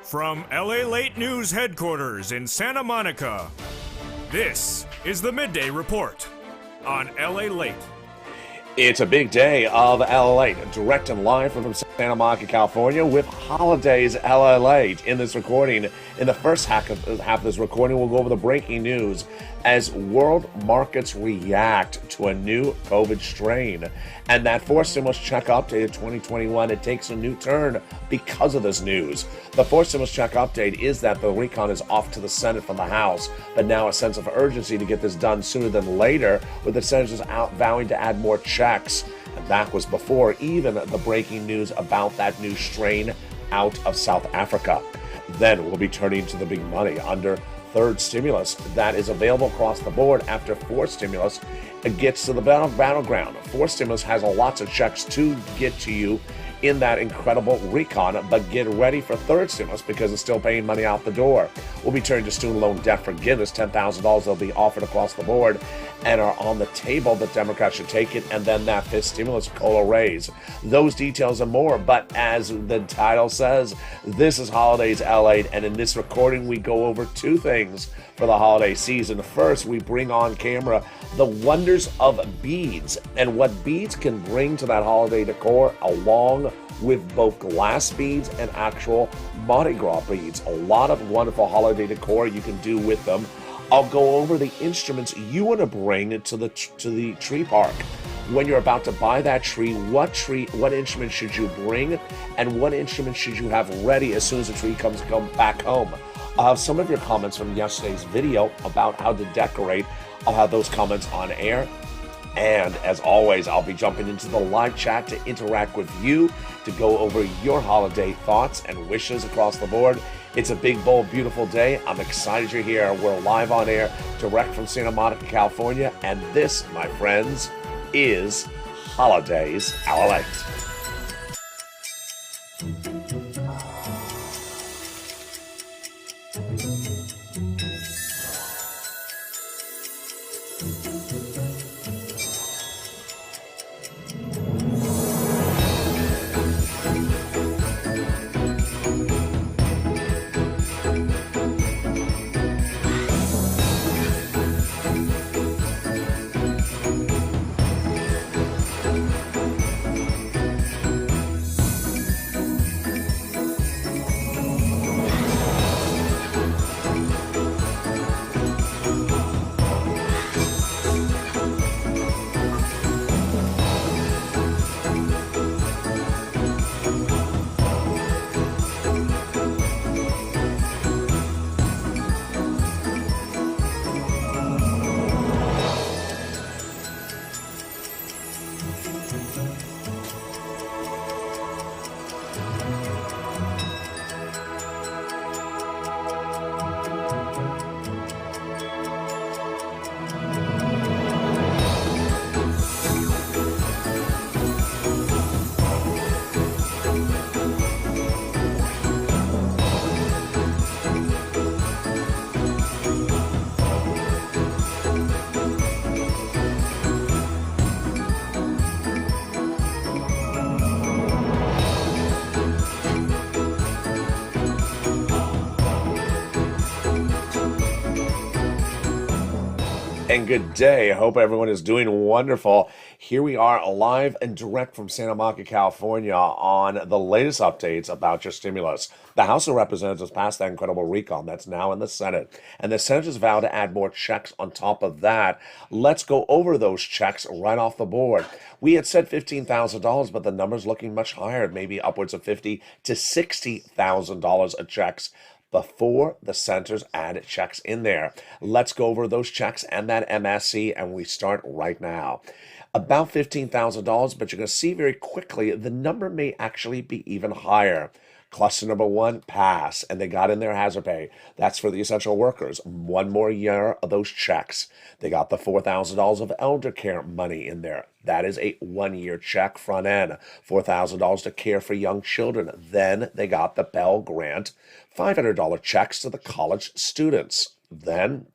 From LALATE News headquarters in Santa Monica, this is the Midday Report on LALATE. It's a big day of LALATE, direct and live from Santa Monica, California, with Holidays LALATE. In this recording, in the first half of this recording, we'll go over the breaking news as world markets react to a new COVID strain. And that forced stimulus check update of 2021, it takes a new turn because of this news. The forced stimulus check update is that the RECON is off to the Senate from the House, but now a sense of urgency to get this done sooner than later, with the senators out vowing to add more checks. And that was before even the breaking news about that new strain out of South Africa. Then we'll be turning to the big money under third stimulus that is available across the board after fourth stimulus. It gets to the battleground. Fourth stimulus has lots of checks to get to you in that incredible RECON, but get ready for third stimulus because it's still paying money out the door. We'll be turning to student loan debt forgiveness, $10,000 that'll be offered across the board and are on the table that Democrats should take it, and then that fifth stimulus COLA raise. Those details and more, but as the title says, this is Holidays LALATE, and in this recording we go over two things for the holiday season. First, we bring on camera the wonders of beads and what beads can bring to that holiday decor, along with both glass beads and actual Mardi Gras beads. A lot of wonderful holiday decor you can do with them. I'll go over the instruments you want to bring to the tree park. When you're about to buy that tree, what instrument should you bring, and what instrument should you have ready as soon as the tree comes back home? I'll have some of your comments from yesterday's video about how to decorate. I'll have those comments on air. And as always, I'll be jumping into the live chat to interact with you, to go over your holiday thoughts and wishes across the board. It's a big, bold, beautiful day. I'm excited you're here. We're live on air, direct from Santa Monica, California. And this, my friends, is Holidays LALATE. And good day. I hope everyone is doing wonderful. Here we are live and direct from Santa Monica, California on the latest updates about your stimulus. The House of Representatives passed that incredible RECON that's now in the Senate, and the senators vow to add more checks on top of that. Let's go over those checks right off the board. We had said $15,000, but the number's looking much higher, maybe upwards of $50,000 to $60,000 of checks before the senators add checks in there. Let's go over those checks and that MSC, and we start right now. About $15,000, but you're going to see very quickly the number may actually be even higher. Cluster number one, pass, and they got in their hazard pay. That's for the essential workers. One more year of those checks. They got the $4,000 of elder care money in there. That is a 1-year check front end. $4,000 to care for young children. Then they got the Pell Grant, $500 checks to the college students. Then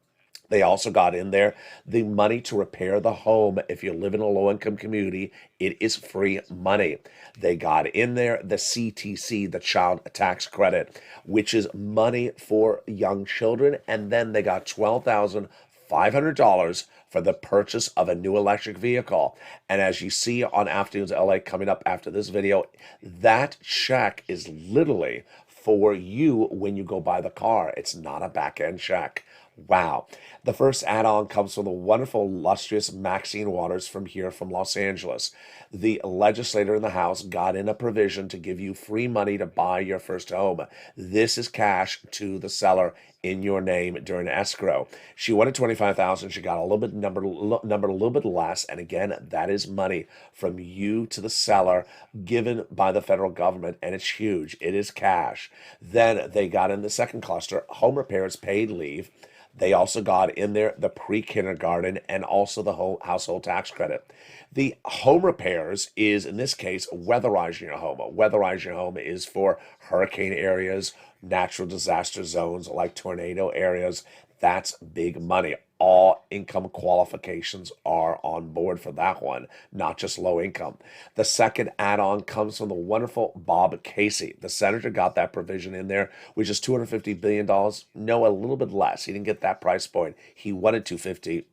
They also got in there the money to repair the home. If you live in a low-income community, it is free money. They got in there the CTC, the Child Tax Credit, which is money for young children. And then they got $12,500 for the purchase of a new electric vehicle. And as you see on Afternoons LA coming up after this video, that check is literally for you when you go buy the car. It's not a back-end check. Wow. The first add-on comes from the wonderful, illustrious Maxine Waters from Los Angeles. The legislator in the House got in a provision to give you free money to buy your first home. This is cash to the seller in your name during escrow. She wanted $25,000. She got a little bit numbered a little bit less. And again, that is money from you to the seller given by the federal government, and it's huge. It is cash. Then they got in the second cluster, home repairs paid leave. They also got in there the pre-kindergarten and also the whole household tax credit. The home repairs is, in this case, weatherizing your home. Weatherizing your home is for hurricane areas, natural disaster zones like tornado areas. That's big money. All income qualifications are on board for that one, not just low income. The second add-on comes from the wonderful Bob Casey. The senator got that provision in there, which is $250 billion. No, a little bit less. He didn't get that price point. He wanted $250.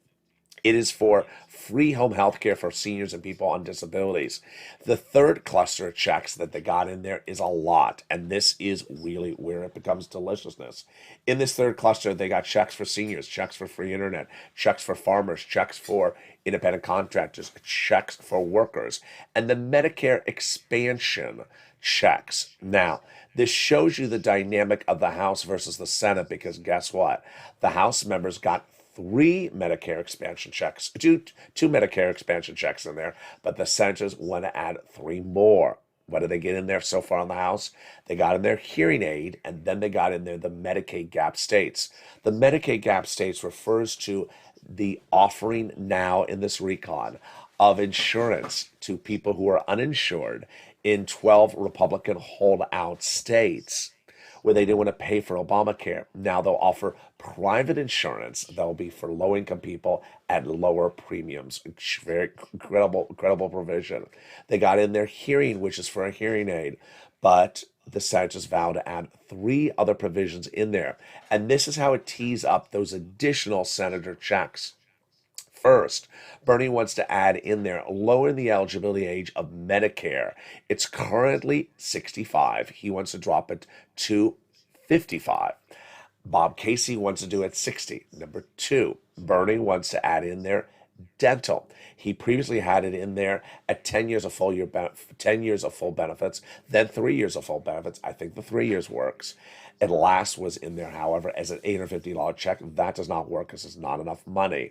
It is for free home health care for seniors and people on disabilities. The third cluster of checks that they got in there is a lot, and this is really where it becomes deliciousness. In this third cluster, they got checks for seniors, checks for free internet, checks for farmers, checks for independent contractors, checks for workers, and the Medicare expansion checks. Now, this shows you the dynamic of the House versus the Senate, because guess what? The House members got two Medicare expansion checks in there, but the senators want to add three more. What did they get in there so far in the House? They got in there hearing aid, and then they got in there the Medicaid gap states. The Medicaid gap states refers to the offering now in this recon of insurance to people who are uninsured in 12 Republican holdout states where they didn't want to pay for Obamacare. Now they'll offer private insurance that'll be for low-income people at lower premiums. Very credible provision. They got in their hearing, which is for a hearing aid, but the senators vowed to add three other provisions in there. And this is how it tees up those additional senator checks. First, Bernie wants to add in there lowering the eligibility age of Medicare. It's currently 65. He wants to drop it to 55. Bob Casey wants to do it 60. Number two, Bernie wants to add in there dental. He previously had it in there at 10 years of full benefits, then 3 years of full benefits. I think the 3 years works. It last was in there, however, as an $850 check. That does not work because it's not enough money.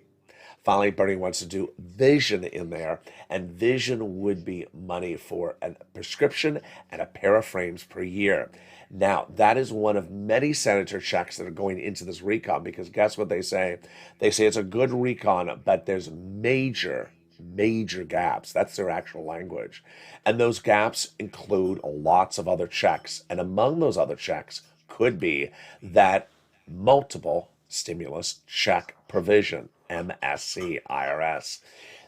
Finally, Bernie wants to do vision in there, and vision would be money for a prescription and a pair of frames per year. Now, that is one of many senator checks that are going into this recon, because guess what they say? They say it's a good recon, but there's major gaps. That's their actual language. And those gaps include lots of other checks. And among those other checks could be that multiple stimulus check provision. MSC IRS.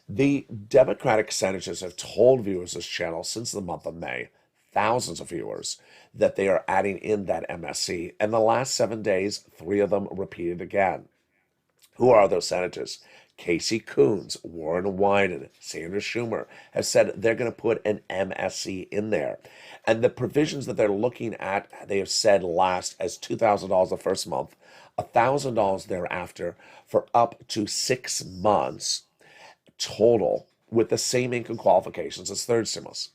The Democratic senators have told viewers of this channel since the month of May, thousands of viewers, that they are adding in that MSC. And the last 7 days, 3 of them repeated again. Who are those senators? Casey Coons, Warren Wyden, Sandra Schumer have said they're going to put an MSC in there. And the provisions that they're looking at, they have said last as $2,000 the first month, $1,000 thereafter for up to 6 months total with the same income qualifications as third stimulus.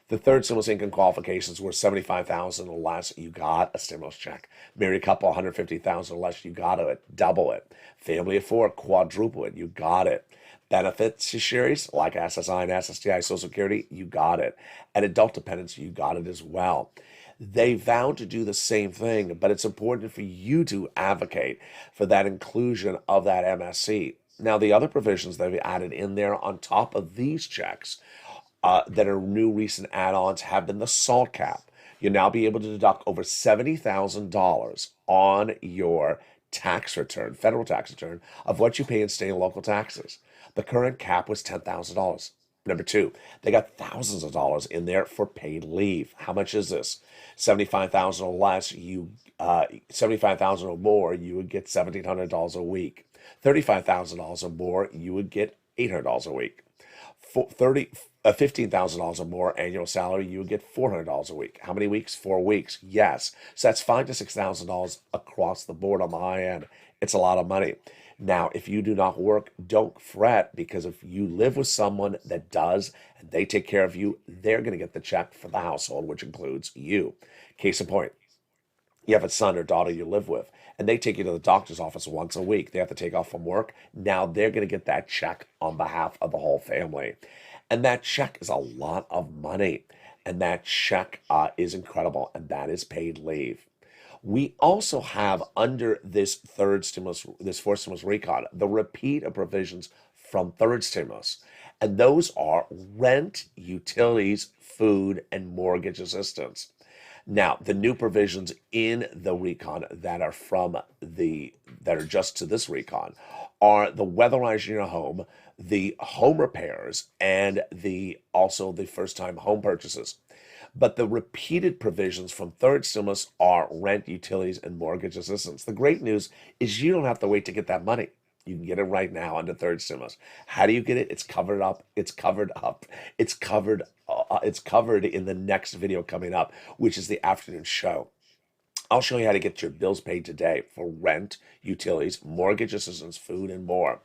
The third stimulus income qualifications were $75,000 or less, you got a stimulus check. Married couple, $150,000 or less, you got it, double it. Family of 4, quadruple it, you got it. Beneficiaries like SSI and SSDI, Social Security, you got it. And adult dependents, you got it as well. They vowed to do the same thing, but it's important for you to advocate for that inclusion of that MSC. Now, the other provisions they've added in there on top of these checks that are new recent add-ons have been the SALT cap. You'll now be able to deduct over $70,000 on your tax return, federal tax return, of what you pay in state and local taxes. The current cap was $10,000. Number two, they got thousands of dollars in there for paid leave. How much is this? 75,000 or less, 75,000 or more, you would get $1,700 a week. $35,000 or more, you would get $800 a week. $15,000 or more annual salary, you would get $400 a week. How many weeks? 4 weeks. Yes. So that's $5,000 to $6,000 across the board on the high end. It's a lot of money. Now, if you do not work, don't fret, because if you live with someone that does and they take care of you, they're going to get the check for the household, which includes you. Case in point, you have a son or daughter you live with, and they take you to the doctor's office once a week. They have to take off from work. Now they're going to get that check on behalf of the whole family. And that check is a lot of money. And that check is incredible. And that is paid leave. We also have, under this fourth stimulus recon, the repeat of provisions from third stimulus. And those are rent, utilities, food, and mortgage assistance. Now, the new provisions in the recon that are just to this recon are the weatherizing your home, the home repairs, and also the first-time home purchases. But the repeated provisions from third stimulus are rent, utilities, and mortgage assistance. The great news is you don't have to wait to get that money. You can get it right now under third stimulus. How do you get it? It's covered up. It's covered in the next video coming up, which is the afternoon show. I'll show you how to get your bills paid today for rent, utilities, mortgage assistance, food, and more.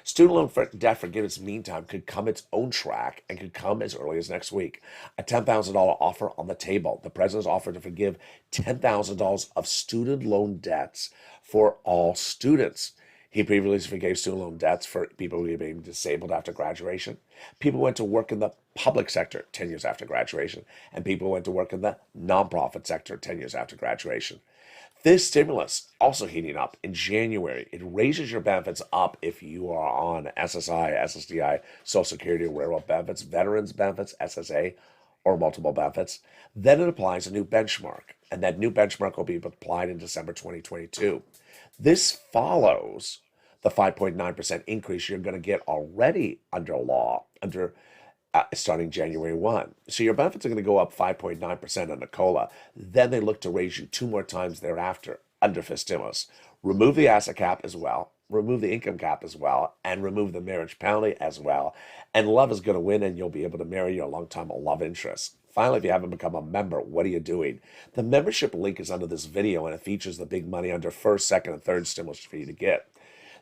Student loan debt forgiveness, meantime, could come its own track and could come as early as next week. A $10,000 offer on the table. The president's offered to forgive $10,000 of student loan debts for all students. He previously forgave student loan debts for people who became disabled after graduation, people who went to work in the public sector 10 years after graduation, and people who went to work in the nonprofit sector 10 years after graduation. This stimulus also heating up in January. It raises your benefits up if you are on SSI, SSDI, Social Security, railroad benefits, veterans benefits, SSA, or multiple benefits. Then it applies a new benchmark, and that new benchmark will be applied in December 2022. This follows the 5.9% increase you're going to get already under law, starting January 1. So your benefits are going to go up 5.9% under COLA. Then they look to raise you 2 more times thereafter under fifth stimulus. Remove the asset cap as well, remove the income cap as well, and remove the marriage penalty as well. And love is going to win, and you'll be able to marry your long-time love interest. Finally, if you haven't become a member, what are you doing? The membership link is under this video, and it features the big money under first, second, and third stimulus for you to get.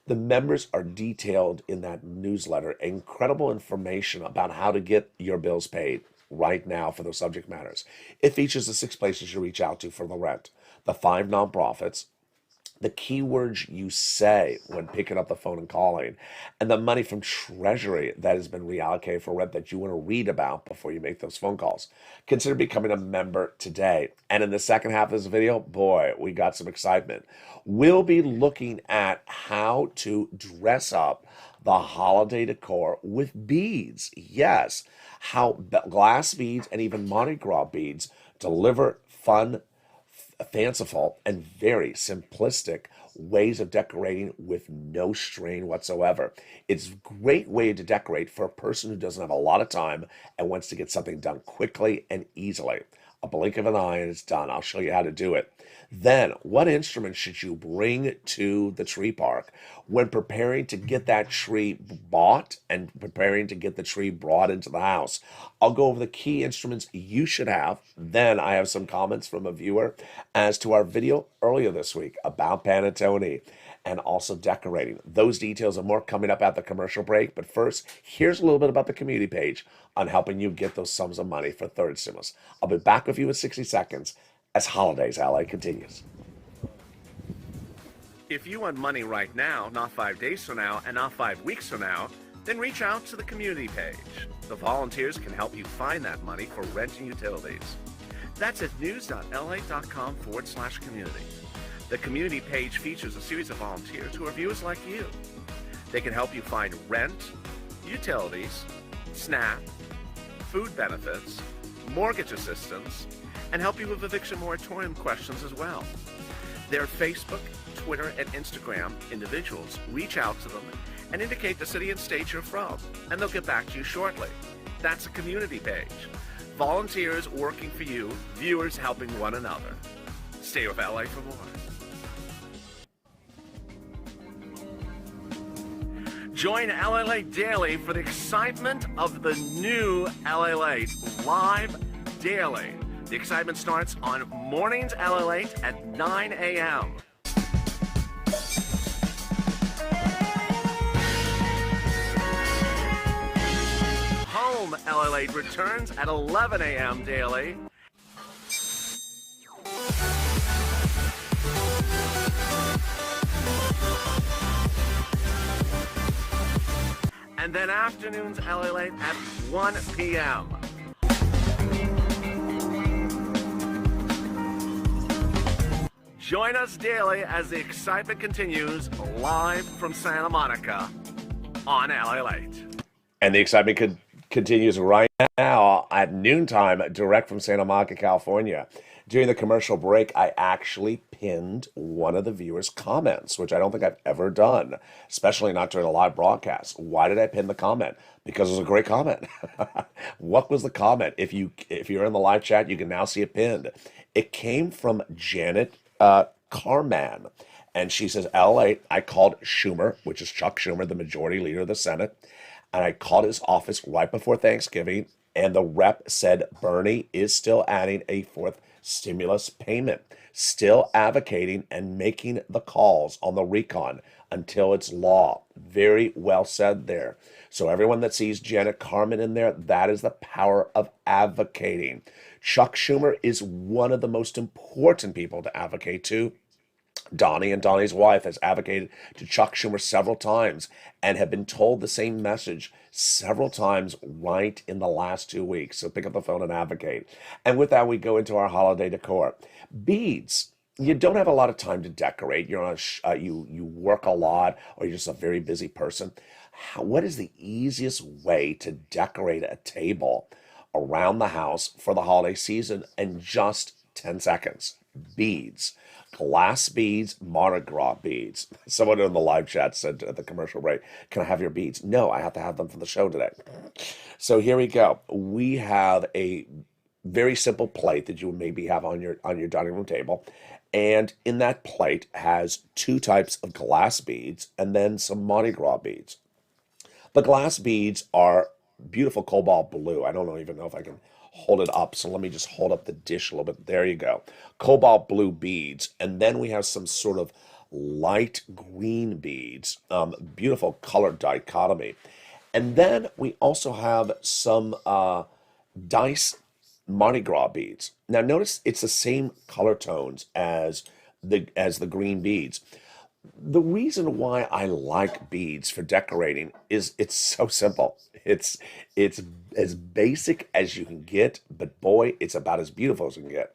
The members are detailed in that newsletter, incredible information about how to get your bills paid right now for those subject matters. It features the 6 places you reach out to for the rent, the 5 nonprofits, the keywords you say when picking up the phone and calling, and the money from Treasury that has been reallocated for rent that you want to read about before you make those phone calls. Consider becoming a member today. And in the second half of this video, boy, we got some excitement. We'll be looking at how to dress up the holiday decor with beads. Yes, how glass beads and even Mardi Gras beads deliver fun, fanciful, and very simplistic ways of decorating with no strain whatsoever. It's a great way to decorate for a person who doesn't have a lot of time and wants to get something done quickly and easily. A blink of an eye and it's done. I'll show you how to do it. Then, what instruments should you bring to the tree park when preparing to get that tree bought and preparing to get the tree brought into the house? I'll go over the key instruments you should have. Then I have some comments from a viewer as to our video earlier this week about panettone and also decorating. Those details and more coming up at the commercial break. But first, here's a little bit about the community page on helping you get those sums of money for third stimulus. I'll be back with you in 60 seconds as Holidays LA continues. If you want money right now, not 5 days from now, and not 5 weeks from now, then reach out to the community page. The volunteers can help you find that money for rent and utilities. That's at news.la.com/community. The community page features a series of volunteers who are viewers like you. They can help you find rent, utilities, SNAP, food benefits, mortgage assistance, and help you with eviction moratorium questions as well. Their Facebook, Twitter, and Instagram individuals reach out to them and indicate the city and state you're from, and they'll get back to you shortly. That's a community page. Volunteers working for you, viewers helping one another. Stay with LA for more. Join LALATE Daily for the excitement of the new LALATE live daily. The excitement starts on mornings LALATE at 9 a.m. Home LALATE returns at 11 a.m. daily. And then afternoons LALATE at 1 p.m. Join us daily as the excitement continues live from Santa Monica on LALATE. And the excitement continues right now at noontime, direct from Santa Monica, California. During the commercial break, I actually pinned one of the viewers' comments, which I don't think I've ever done, especially not during a live broadcast. Why did I pin the comment? Because it was a great comment. What was the comment? If you're in the live chat, you can now see it pinned. It came from Janet Carman, and she says, LA, I called Schumer, which is Chuck Schumer, the majority leader of the Senate, and I called his office right before Thanksgiving, and the rep said Bernie is still adding a fourth stimulus payment, still advocating and making the calls on the RECON until it's law. Very well said there. So everyone that sees Janet Carman in there, that is the power of advocating. Chuck Schumer is one of the most important people to advocate to. Donnie and Donnie's wife has advocated to Chuck Schumer several times and have been told the same message several times right in the last 2 weeks. So pick up the phone and advocate. And with that, we go into our holiday decor. Beads. You don't have a lot of time to decorate. You're on you work a lot, or you're just a very busy person. What is the easiest way to decorate a table around the house for the holiday season in just 10 seconds? Beads. Glass beads, Mardi Gras beads. Someone in the live chat said at the commercial break, can I have your beads? No, I have to have them for the show today. So here we go. We have a very simple plate that you would maybe have on your dining room table. And in that plate has two types of glass beads and then some Mardi Gras beads. The glass beads are beautiful cobalt blue. I don't even know if I can hold it up. So let me just hold up the dish a little bit. There you go. Cobalt blue beads. And then we have some sort of light green beads. Beautiful color dichotomy. And then we also have some dice Mardi Gras beads. Now notice it's the same color tones as the green beads. The reason why I like beads for decorating is it's so simple. It's as basic as you can get, but boy, it's about as beautiful as you can get.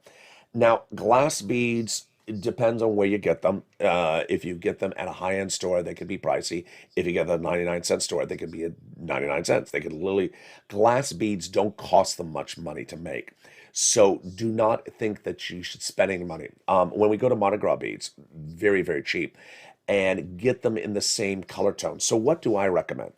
Now, glass beads, it depends on where you get them. If you get them at a high-end store, they can be pricey. If you get them at a 99-cent store, they can be at 99 cents. They could literally, glass beads don't cost them much money to make. So do not think that you should spend any money. When we go to Mardi Gras beads, very, very cheap, and get them in the same color tone. So what do I recommend?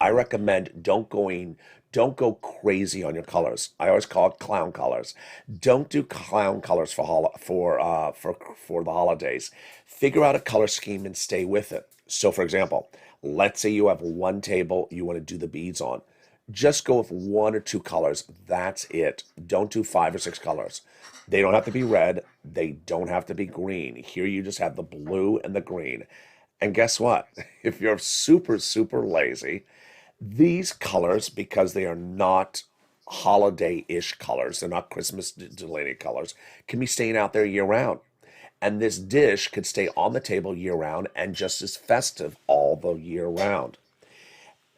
I recommend don't go crazy on your colors. I always call it clown colors. Don't do clown colors for the holidays. Figure out a color scheme and stay with it. So for example, let's say you have one table you want to do the beads on. Just go with one or two colors. That's it. Don't do 5 or 6 colors. They don't have to be red. They don't have to be green. Here you just have the blue and the green. And guess what? If you're super, super lazy, these colors, because they are not holiday-ish colors, they're not Christmas-related colors, can be staying out there year-round. And this dish could stay on the table year-round and just as festive all the year round.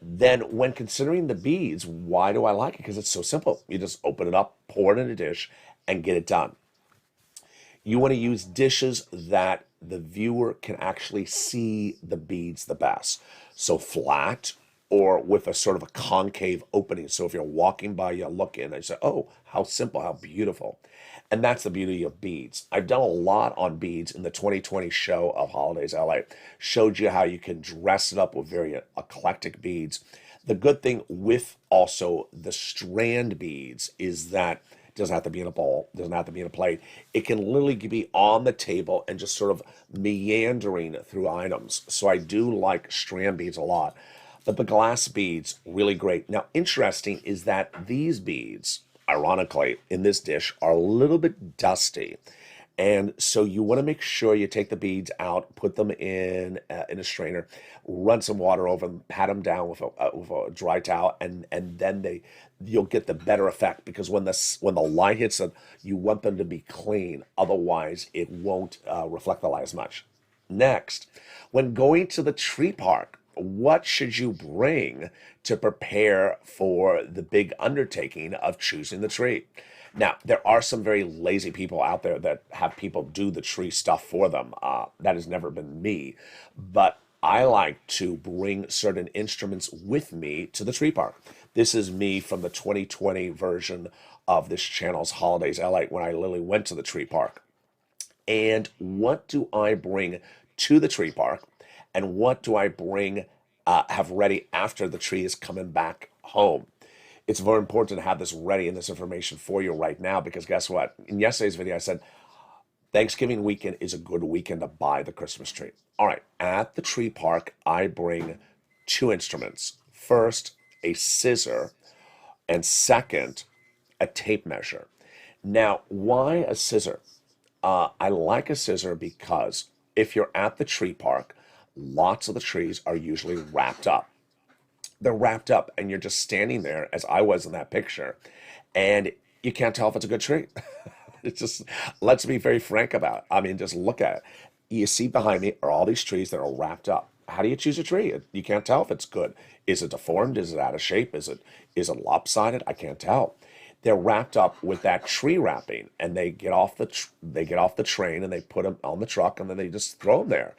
Then when considering the beads, why do I like it? Because it's so simple. You just open it up, pour it in a dish, and get it done. You want to use dishes that the viewer can actually see the beads the best. So flat or with a sort of a concave opening. So if you're walking by, you look in and you say, oh, how simple, how beautiful. And that's the beauty of beads. I've done a lot on beads in the 2020 show of Holidays LA. Showed you how you can dress it up with very eclectic beads. The good thing with also the strand beads is that it doesn't have to be in a bowl, doesn't have to be in a plate. It can literally be on the table and just sort of meandering through items. So I do like strand beads a lot. But the glass beads, really great. Now, interesting is that these beads, ironically, in this dish are a little bit dusty. And so you want to make sure you take the beads out, put them in a strainer, run some water over them, pat them down with a dry towel, and then you'll get the better effect, because when the light hits them, you want them to be clean. Otherwise, it won't reflect the light as much. Next, when going to the tree park, what should you bring to prepare for the big undertaking of choosing the tree? Now, there are some very lazy people out there that have people do the tree stuff for them. That has never been me, but I like to bring certain instruments with me to the tree park. This is me from the 2020 version of this channel's Holidays LA, when I literally went to the tree park. And what do I bring to the tree park? And what do I bring, have ready after the tree is coming back home? It's very important to have this ready and this information for you right now, because guess what? In yesterday's video, I said Thanksgiving weekend is a good weekend to buy the Christmas tree. All right, at the tree park, I bring two instruments. First, a scissor, and second, a tape measure. Now, why a scissor? I like a scissor because if you're at the tree park, lots of the trees are usually wrapped up. They're wrapped up and you're just standing there, as I was in that picture, and you can't tell if it's a good tree. It's just, let's be very frank about it. I mean, just look at it. You see behind me are all these trees that are wrapped up. How do you choose a tree? You can't tell if it's good. Is it deformed? Is it out of shape? Is it lopsided? I can't tell. They're wrapped up with that tree wrapping, and they get off the train and they put them on the truck, and then they just throw them there,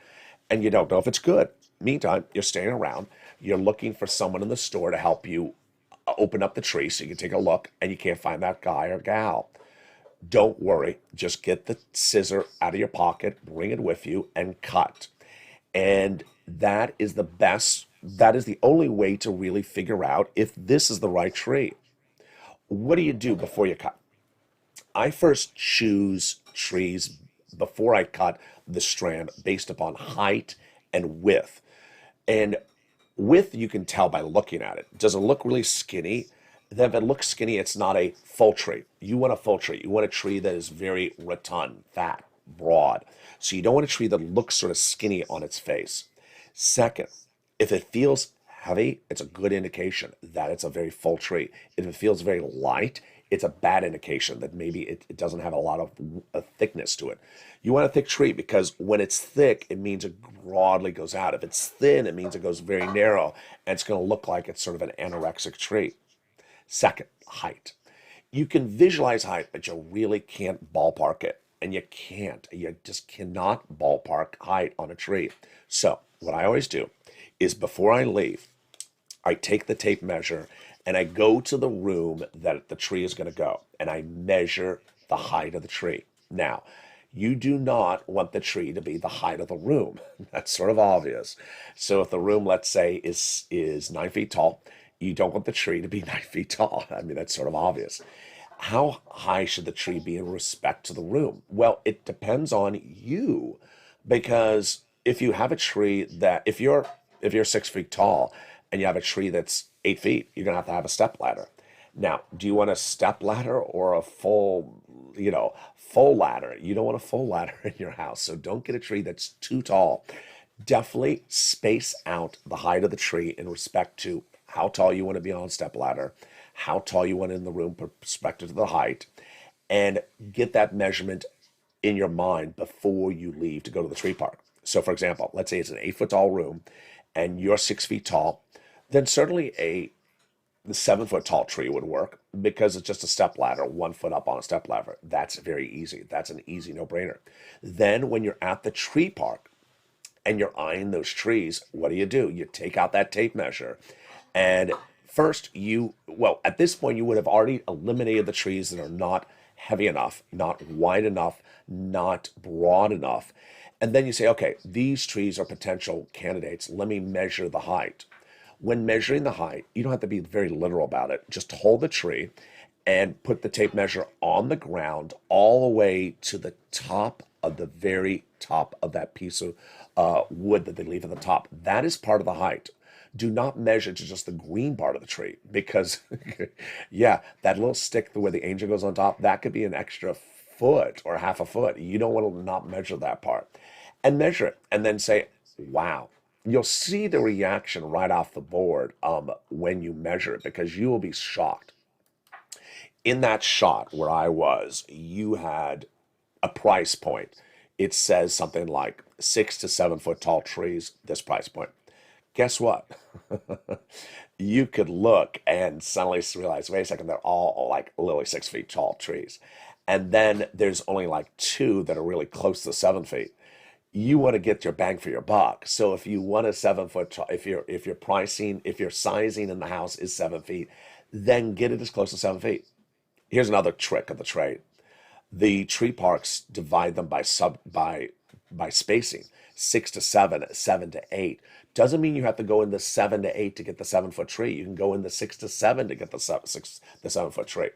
and you don't know if it's good. Meantime, you're staying around. You're looking for someone in the store to help you open up the tree so you can take a look, and you can't find that guy or gal. Don't worry. Just get the scissor out of your pocket, bring it with you, and cut. And that is the best. That is the only way to really figure out if this is the right tree. What do you do before you cut? I first choose trees before I cut the strand based upon height and width. And width, you can tell by looking at it. Does it look really skinny? Then if it looks skinny, it's not a full tree. You want a full tree. You want a tree that is very rotund, fat, broad. So you don't want a tree that looks sort of skinny on its face. Second, if it feels heavy, it's a good indication that it's a very full tree. If it feels very light, it's a bad indication that maybe it doesn't have a lot of thickness to it. You want a thick tree because when it's thick, it means it broadly goes out. If it's thin, it means it goes very narrow, and it's going to look like it's sort of an anorexic tree. Second, height. You can visualize height, but you really can't ballpark it. And you can't. You just cannot ballpark height on a tree. So what I always do is before I leave, I take the tape measure and I go to the room that the tree is going to go, and I measure the height of the tree. Now, you do not want the tree to be the height of the room. That's sort of obvious. So if the room, let's say, is 9 feet tall, you don't want the tree to be 9 feet tall. I mean, that's sort of obvious. How high should the tree be in respect to the room? Well, it depends on you, because if you have a tree that, if you're 6 feet tall and you have a tree that's 8 feet, you're gonna have a step ladder. Now, do you want a step ladder or a full ladder? You don't want a full ladder in your house, so don't get a tree that's too tall. Definitely space out the height of the tree in respect to how tall you want to be on a step ladder, how tall you want in the room perspective to the height, and get that measurement in your mind before you leave to go to the tree park. So for example, let's say it's an 8 foot tall room and you're 6 feet tall, then certainly the 7 foot tall tree would work, because it's just a step ladder, 1 foot up on a step ladder. That's very easy. That's an easy no-brainer. Then when you're at the tree park and you're eyeing those trees, what do? You take out that tape measure And first, at this point, you would have already eliminated the trees that are not heavy enough, not wide enough, not broad enough. And then you say, okay, these trees are potential candidates. Let me measure the height. When measuring the height, you don't have to be very literal about it. Just hold the tree and put the tape measure on the ground all the way to the top of the very top of that piece of wood that they leave at the top. That is part of the height. Do not measure to just the green part of the tree because, yeah, that little stick where the angel goes on top, that could be an extra foot or half a foot. You don't want to not measure that part. And measure it and then say, wow. You'll see the reaction right off the board when you measure it because you will be shocked. In that shot where I was, you had a price point. It says something like 6 to 7 foot tall trees, this price point. Guess what? You could look and suddenly realize, wait a second, they're all like literally 6 feet tall trees. And then there's only like 2 that are really close to 7 feet. You want to get your bang for your buck. So if you want a 7 foot, if your sizing in the house is 7 feet, then get it as close to 7 feet. Here's another trick of the trade. The tree parks divide them by spacing, 6 to 7, 7 to 8. Doesn't mean you have to go in the 7 to 8 to get the 7 foot tree. You can go in the 6 to 7 to get the 7 foot tree.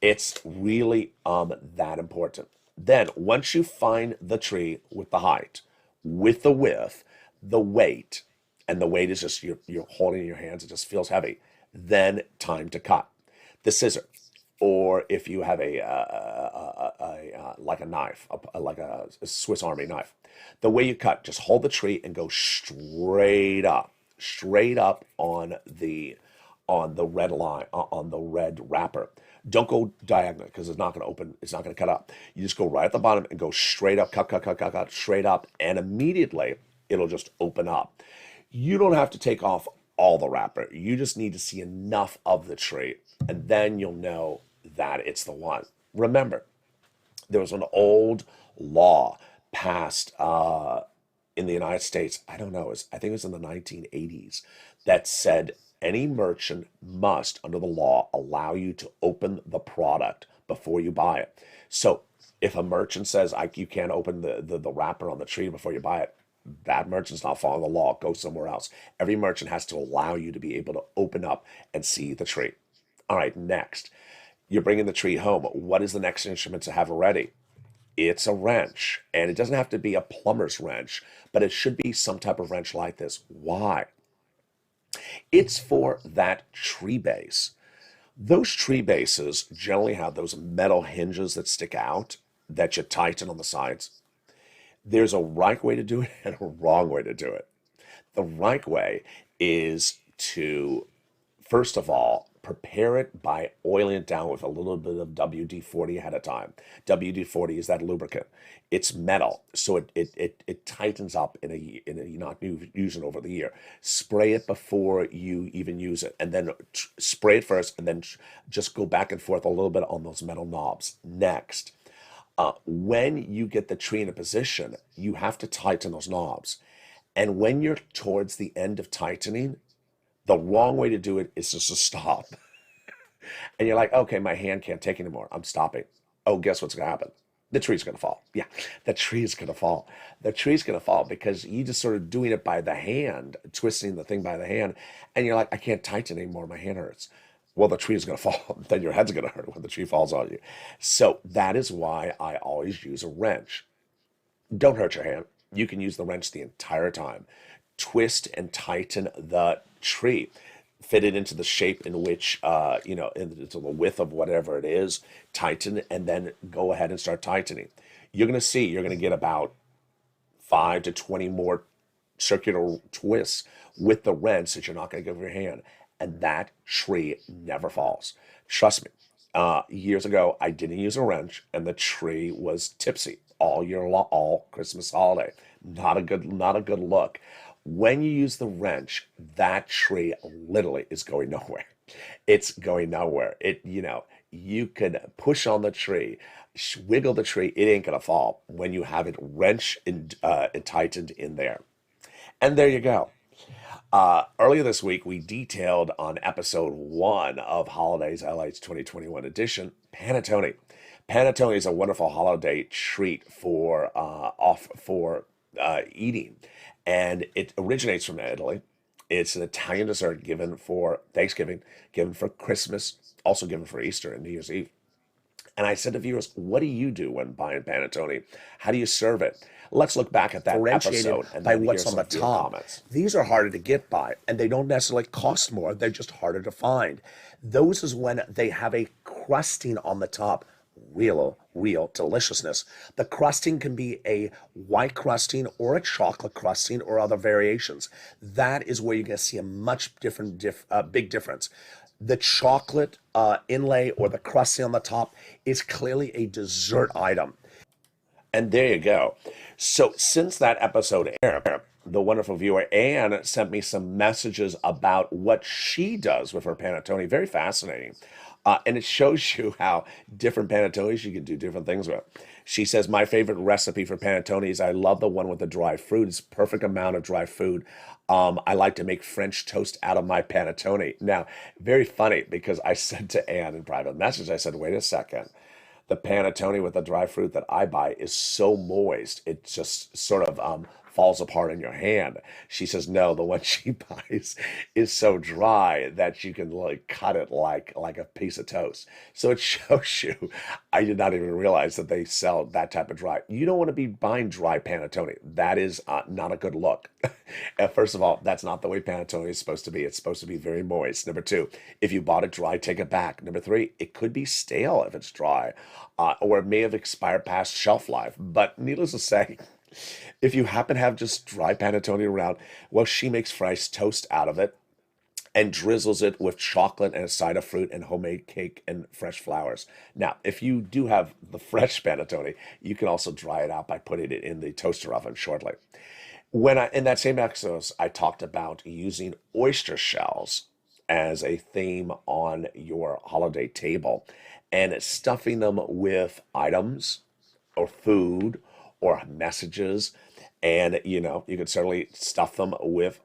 It's really that important. Then once you find the tree with the height, with the width, the weight, and the weight is just you're holding in your hands, it just feels heavy. Then time to cut. The scissor, or if you have like a knife, like a Swiss Army knife, the way you cut, just hold the tree and go straight up on the red line, on the red wrapper. Don't go diagonal because it's not going to open. It's not going to cut up. You just go right at the bottom and go straight up, cut, straight up, and immediately it'll just open up. You don't have to take off all the wrapper. You just need to see enough of the tree, and then you'll know that it's the one. Remember, there was an old law passed in the United States. I don't know. I think it was in the 1980s that said any merchant must, under the law, allow you to open the product before you buy it. So if a merchant says you can't open the wrapper on the tree before you buy it, that merchant's not following the law. Go somewhere else. Every merchant has to allow you to be able to open up and see the tree. All right, next. You're bringing the tree home. What is the next instrument to have ready? It's a wrench. And it doesn't have to be a plumber's wrench, but it should be some type of wrench like this. Why? It's for that tree base. Those tree bases generally have those metal hinges that stick out that you tighten on the sides. There's a right way to do it and a wrong way to do it. The right way is to, first of all, prepare it by oiling it down with a little bit of WD-40 ahead of time. WD-40 is that lubricant. It's metal, so it tightens up you're not using it over the year. Spray it before you even use it, and then spray it first, and then just go back and forth a little bit on those metal knobs. Next, when you get the tree in a position, you have to tighten those knobs. And when you're towards the end of tightening, the wrong way to do it is just to stop. And you're like, okay, my hand can't take anymore. I'm stopping. Oh, guess what's going to happen? The tree's going to fall. Yeah, the tree is going to fall. The tree's going to fall because you just sort of doing it by the hand, twisting the thing by the hand. And you're like, I can't tighten anymore. My hand hurts. Well, the tree is going to fall. Then your head's going to hurt when the tree falls on you. So that is why I always use a wrench. Don't hurt your hand. You can use the wrench the entire time. Twist and tighten the tree. Fit it into the shape in which, into the width of whatever it is. Tighten, and then go ahead and start tightening. You're going to get about 5 to 20 more circular twists with the wrench that you're not going to give your hand. And that tree never falls. Trust me. Years ago, I didn't use a wrench, and the tree was tipsy all year long, all Christmas holiday. Not a good look. When you use the wrench, that tree literally is going nowhere. It's going nowhere. You could push on the tree, wiggle the tree, it ain't gonna fall when you have it wrenched and tightened in there. And there you go. Earlier this week, we detailed on episode 1 of Holidays LA's 2021 edition, panettone. Panettone is a wonderful holiday treat for eating, and it originates from Italy. It's an Italian dessert given for Thanksgiving, given for Christmas, also given for Easter and New Year's Eve. And I said to viewers, what do you do when buying panettone? How do you serve it? Let's look back at that episode and by then what's hear on the some of your top. comments. These are harder to get by, and they don't necessarily cost more. They're just harder to find. Those is when they have a crusting on the top. Real deliciousness. The crusting can be a white crusting or a chocolate crusting or other variations. That is where you're going to see a much different, big difference. The chocolate inlay or the crusting on the top is clearly a dessert item. And there you go. So since that episode aired, the wonderful viewer Anne sent me some messages about what she does with her panettone. Very fascinating. And it shows you how different panettones you can do different things with. She says, my favorite recipe for panettone is I love the one with the dry fruit. It's perfect amount of dry food. I like to make French toast out of my panettone. Now, very funny because I said to Anne in private message, I said, wait a second. The panettone with the dry fruit that I buy is so moist, it just sort of falls apart in your hand. She says, no, the one she buys is so dry that you can like cut it like a piece of toast. So it shows you, I did not even realize that they sell that type of dry. You don't want to be buying dry panettone. That is not a good look. First of all, that's not the way panettone is supposed to be. It's supposed to be very moist. Number 2, if you bought it dry, take it back. Number 3, it could be stale if it's dry, or it may have expired past shelf life. But needless to say, if you happen to have just dry panettone around, well, she makes French toast out of it and drizzles it with chocolate and a side of fruit and homemade cake and fresh flowers. Now, if you do have the fresh panettone, you can also dry it out by putting it in the toaster oven shortly. In that same episode, I talked about using oyster shells as a theme on your holiday table and stuffing them with items or food or messages, and you can certainly stuff them with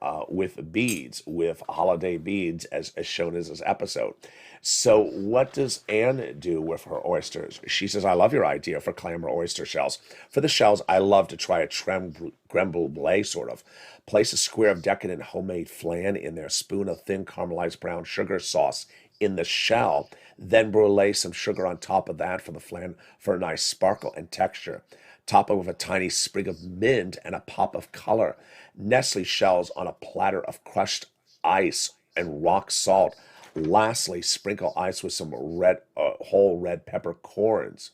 beads, with holiday beads, as shown in this episode. So what does Anne do with her oysters? She says, I love your idea for clam or oyster shells. For the shells, I love to try a creme brulee sort of. Place a square of decadent homemade flan in their spoon of thin caramelized brown sugar sauce in the shell, then brulee some sugar on top of that for the flan for a nice sparkle and texture. Top it with a tiny sprig of mint and a pop of color. Nestle shells on a platter of crushed ice and rock salt. Lastly, sprinkle ice with some whole red peppercorns.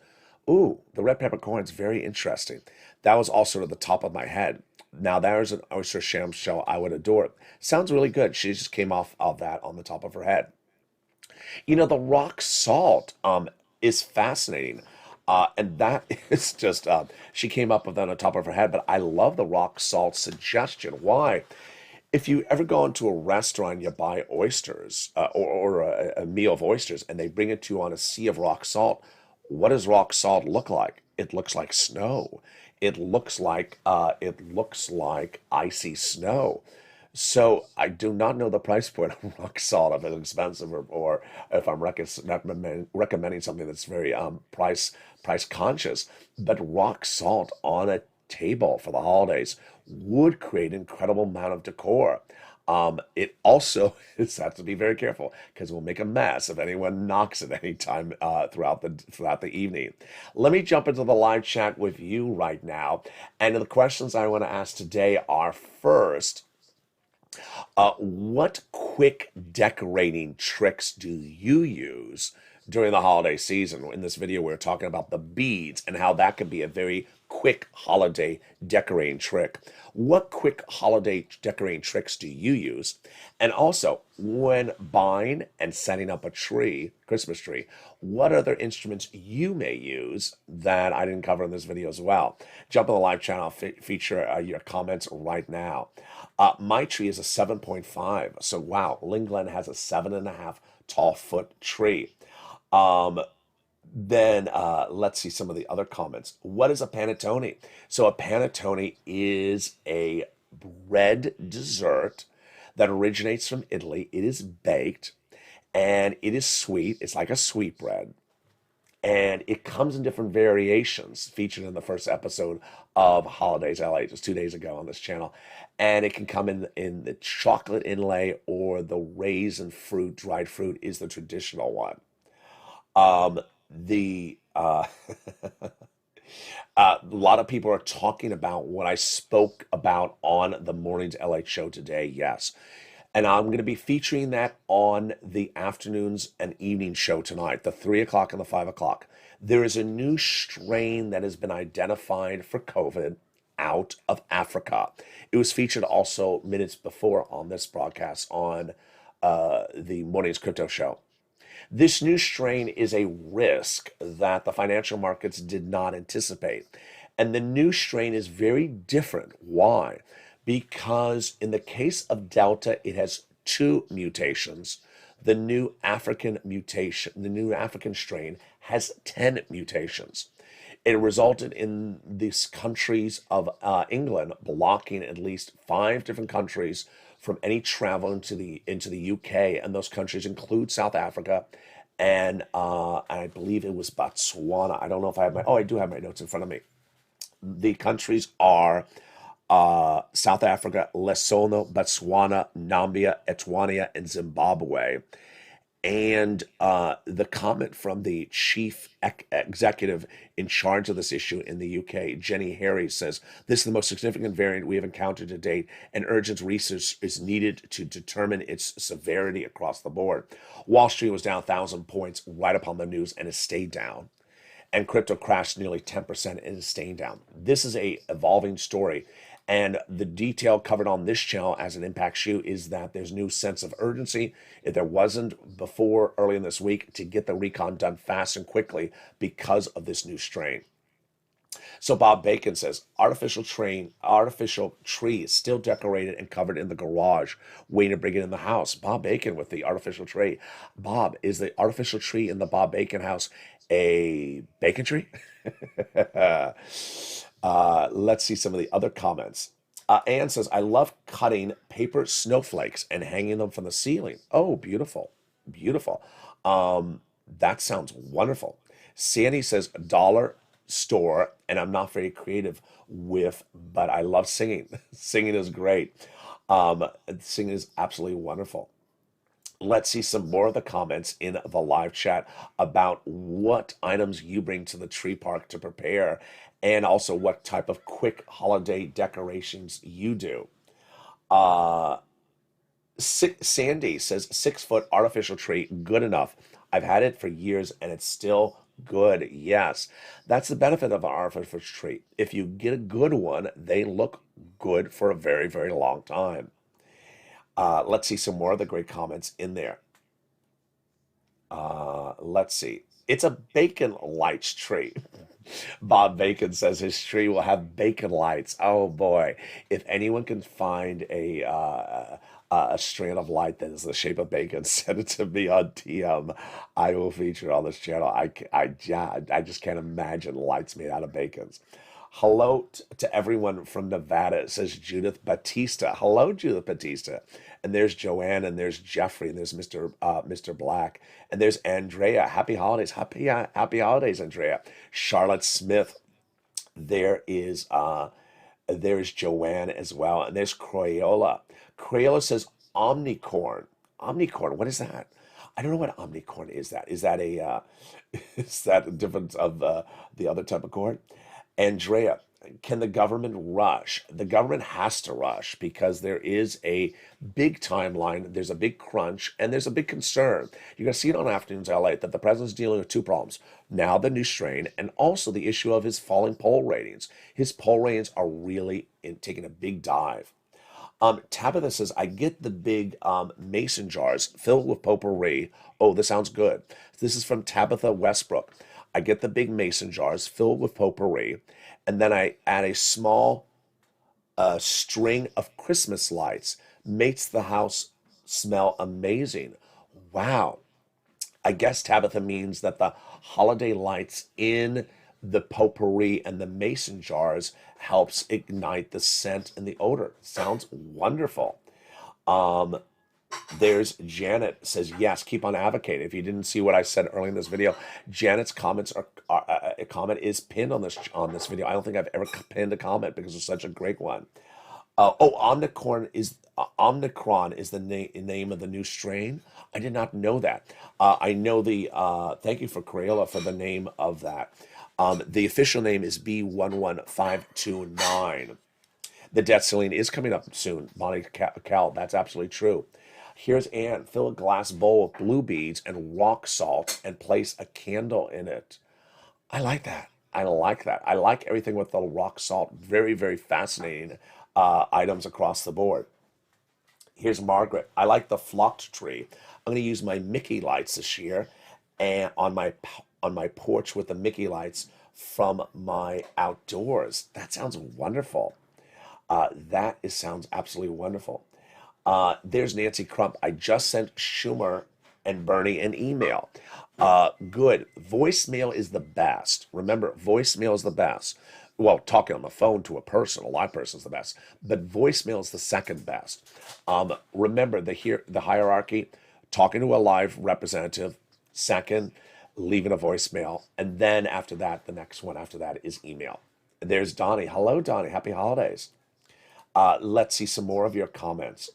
Ooh, the red peppercorns, very interesting. That was all sort of the top of my head. Now, there's an oyster shell I would adore. Sounds really good. She just came off of that on the top of her head. The rock salt is fascinating. And that is just, she came up with that on the top of her head, but I love the rock salt suggestion. Why? If you ever go into a restaurant and you buy oysters or a meal of oysters and they bring it to you on a sea of rock salt, what does rock salt look like? It looks like snow. It looks like icy snow. So I do not know the price point of rock salt, if it's expensive or if I'm recommending something that's very price conscious. But rock salt on a table for the holidays would create an incredible amount of decor. It also has to be very careful because we'll make a mess if anyone knocks it any time throughout the evening. Let me jump into the live chat with you right now, and the questions I want to ask today are: first, what quick decorating tricks do you use during the holiday season? In this video, we're talking about the beads and how that can be a very quick holiday decorating trick. What quick holiday decorating tricks do you use? And also, when buying and setting up a Christmas tree, what other instruments you may use that I didn't cover in this video as well? Jump on the live channel, feature your comments right now. My tree is a 7.5. So wow, Linglen has a 7.5 tall foot tree. Then let's see some of the other comments. What is a panettone? So a panettone is a bread dessert that originates from Italy. It is baked and it is sweet. It's like a sweetbread. And it comes in different variations, featured in the first episode of Holidays LA just 2 days ago on this channel. And it can come in the chocolate inlay, or the raisin fruit, dried fruit is the traditional one. The A lot of people are talking about what I spoke about on the Mornings LA show today. Yes. And I'm going to be featuring that on the afternoons and evening show tonight, the 3 o'clock and the 5 o'clock. There is a new strain that has been identified for COVID out of Africa. It was featured also minutes before on this broadcast on the Mornings Crypto Show. This new strain is a risk that the financial markets did not anticipate. And the new strain is very different. Why? Because in the case of Delta, it has 2 mutations. The new African strain has 10 mutations. It resulted in these countries of England blocking at least 5 different countries from any travel into the UK, and those countries include South Africa and I believe it was Botswana. I don't know if I have I do have my notes in front of me. The countries are South Africa, Lesotho, Botswana, Namibia, Estonia, and Zimbabwe. And the comment from the chief executive in charge of this issue in the UK, Jenny Harry, says, "This is the most significant variant we have encountered to date, and urgent research is needed to determine its severity across the board." Wall Street was down 1,000 points right upon the news and has stayed down. And crypto crashed nearly 10% and is staying down. This is a evolving story. And the detail covered on this channel as it impacts you is that there's new sense of urgency, if there wasn't before early in this week, to get the recon done fast and quickly because of this new strain. So Bob Bacon says, artificial tree is still decorated and covered in the garage, waiting to bring it in the house. Bob Bacon with the artificial tree. Bob, is the artificial tree in the Bob Bacon house a bacon tree? Let's see some of the other comments. Anne says, I love cutting paper snowflakes and hanging them from the ceiling. Oh, beautiful. Beautiful. That sounds wonderful. Sandy says, dollar store, and I'm not very creative but I love singing. Singing is great. Singing is absolutely wonderful. Let's see some more of the comments in the live chat about what items you bring to the tree park to prepare, and also what type of quick holiday decorations you do. Sandy says, 6-foot artificial tree, good enough. I've had it for years and it's still good. Yes, that's the benefit of an artificial tree. If you get a good one, they look good for a very, very long time. Let's see some more of the great comments in there. Let's see. It's a bacon lights tree. Bob Bacon says his tree will have bacon lights. Oh boy. If anyone can find a strand of light that is the shape of bacon, send it to me on TM. I will feature on this channel. I just can't imagine lights made out of bacons. Hello to everyone from Nevada, says Judith Batista. Hello, Judith Batista. And there's Joanne, and there's Jeffrey, and there's Mr. Black, and there's Andrea. Happy holidays. Happy holidays, Andrea. Charlotte Smith. There's Joanne as well, and there's Crayola. Crayola says omnicorn. Omnicorn, what is that? I don't know what omnicorn is. Is that a difference of the other type of corn? Andrea, can the government rush? The government has to rush because there is a big timeline, there's a big crunch, and there's a big concern. You're going to see it on Afternoons LA that the president's dealing with 2 problems. Now the new strain, and also the issue of his falling poll ratings. His poll ratings are really taking a big dive. Tabitha says, I get the big mason jars filled with potpourri. Oh, this sounds good. This is from Tabitha Westbrook. I get the big mason jars filled with potpourri, and then I add a small string of Christmas lights. Makes the house smell amazing. Wow. I guess Tabitha means that the holiday lights in the potpourri and the mason jars helps ignite the scent and the odor. Sounds wonderful. There's Janet says, yes, keep on advocating. If you didn't see what I said earlier in this video, Janet's comments a comment is pinned on this video. I don't think I've ever pinned a comment because it's such a great one. Omicron is the name of the new strain. I did not know that. I know thank you for Crayola for the name of that. The official name is B11529. The debt ceiling is coming up soon. Bonnie Cal, that's absolutely true. Here's Anne. Fill a glass bowl with blue beads and rock salt and place a candle in it. I like that. I like that. I like everything with the rock salt. Very, very fascinating items across the board. Here's Margaret. I like the flocked tree. I'm going to use my Mickey lights this year and on my porch with the Mickey lights from my outdoors. That sounds wonderful. Sounds absolutely wonderful. There's Nancy Crump. I just sent Schumer and Bernie an email. Good. Voicemail is the best. Remember, voicemail is the best. Well, talking on the phone to a live person is the best. But voicemail is the second best. Remember the hierarchy, talking to a live representative, second, leaving a voicemail, and then after that, the next one after that is email. There's Donnie. Hello, Donnie. Happy holidays. Let's see some more of your comments.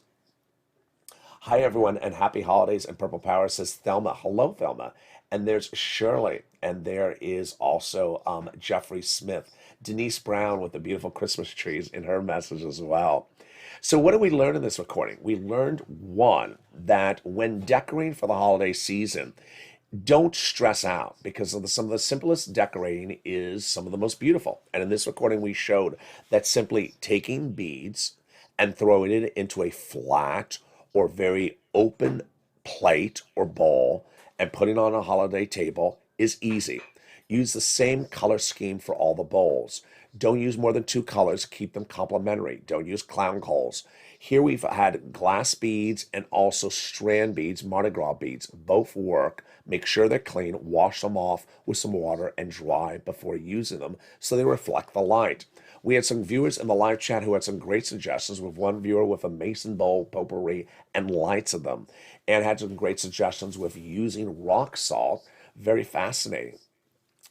Hi, everyone, and happy holidays. And Purple Power says Thelma. Hello, Thelma. And there's Shirley. And there is also Jeffrey Smith. Denise Brown with the beautiful Christmas trees in her message as well. So what did we learn in this recording? We learned, one, that when decorating for the holiday season, don't stress out because some of the simplest decorating is some of the most beautiful. And in this recording, we showed that simply taking beads and throwing it into a flat or very open plate or bowl and putting on a holiday table is easy. Use the same color scheme for all the bowls. Don't use more than 2 colors. Keep them complementary. Don't use clown holes. Here we've had glass beads and also strand beads, Mardi Gras beads. Both work. Make sure they're clean. Wash them off with some water and dry before using them so they reflect the light. We had some viewers in the live chat who had some great suggestions, with one viewer with a mason bowl, potpourri, and lights of them, and had some great suggestions with using rock salt. Very fascinating.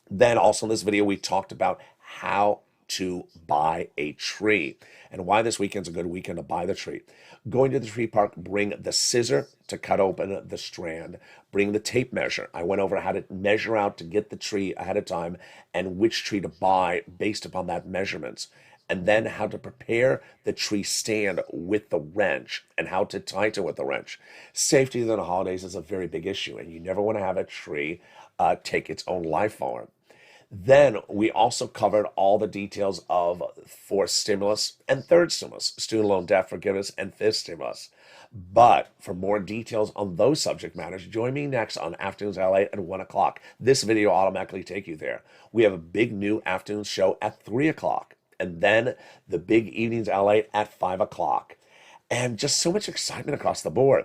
Then also in this video, we talked about how to buy a tree and why this weekend's a good weekend to buy the tree. Going to the tree park, bring the scissor to cut open the strand, bring the tape measure. I went over how to measure out to get the tree ahead of time and which tree to buy based upon that measurements. And then how to prepare the tree stand with the wrench and how to tighten with the wrench. Safety during the holidays is a very big issue, and you never want to have a tree take its own life form. Then we also covered all the details of fourth stimulus and third stimulus, student loan debt forgiveness and fifth stimulus. But for more details on those subject matters, join me next on Afternoons LA at 1 o'clock. This video will automatically take you there. We have a big new afternoon show at 3 o'clock, and then the big evenings LA at 5 o'clock. And just so much excitement across the board.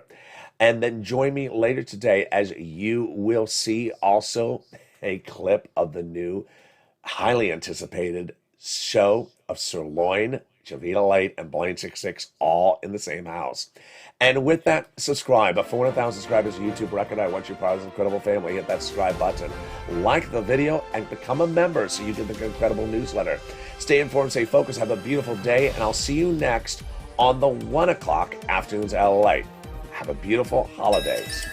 And then join me later today as you will see also a clip of the new, highly anticipated show of Sirloin, Javita Light, and Blaine 66 all in the same house. And with that, subscribe. At 400,000 subscribers to YouTube record, I want you part of this incredible family. Hit that subscribe button, like the video, and become a member so you get the incredible newsletter. Stay informed, stay focused, have a beautiful day, and I'll see you next on the 1 o'clock Afternoons LA. Have a beautiful holidays.